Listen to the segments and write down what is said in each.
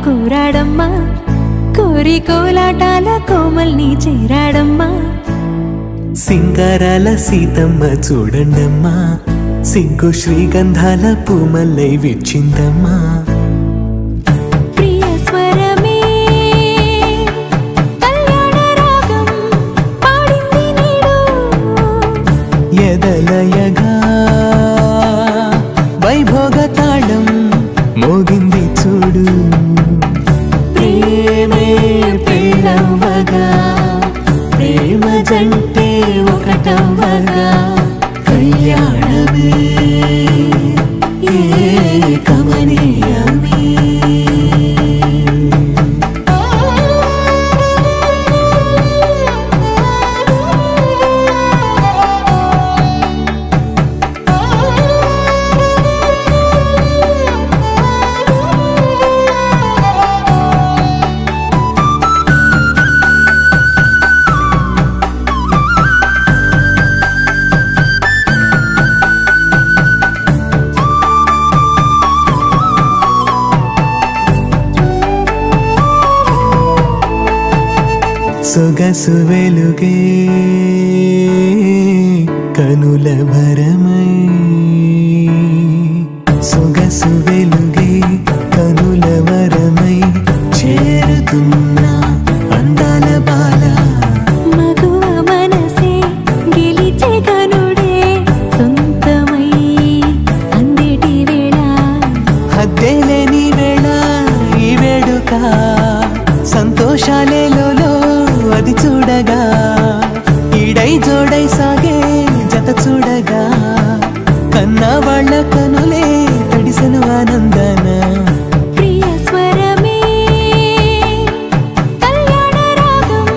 కోరాడమ్మా కోరి కోలాటాల కోమల్ని చేరాడమ్మా సింగారాల సీతమ్మ చూడండమ్మా సిగ్గు శ్రీగంధాల పూమల్లై విచ్చిందమ్మా ఎదలయగా వైభోగ తాళం మోగింది చూడు ప్రేమే పెళ్ళవ్వగా ప్రేమ జంటే ఒకటవ్వగా కళ్యాణమే కమనీయమే సొగసు వెలుగే కనుల భరమై సొగసు వెలుగే కనుల వరమై చేరుతున్న అందాల బాల మగువ మనసే గెలిచే కనుడే సొంతమై అందేటి వేళ హద్దేలేని వేళ ఈ వేడుక సంతోషాలేలో అది చూడగా ఈడై జోడై సాగే జత చూడగా కన్నా వాళ్ళ కనులే తడిసెను ఆనందన ప్రియ స్వరమే కళ్యాణ రాగం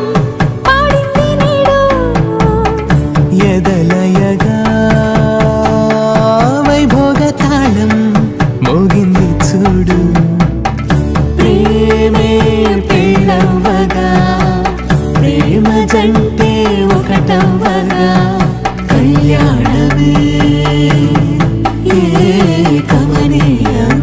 పాడింది నీడు ఎదలయగా వైభోగ తాళం మోగింది చూడు ప్రేమే పెళ్ళవ్వగా ప్రేమ జంటే ఒకటవ్వగా కళ్యాణమే కమనీయమే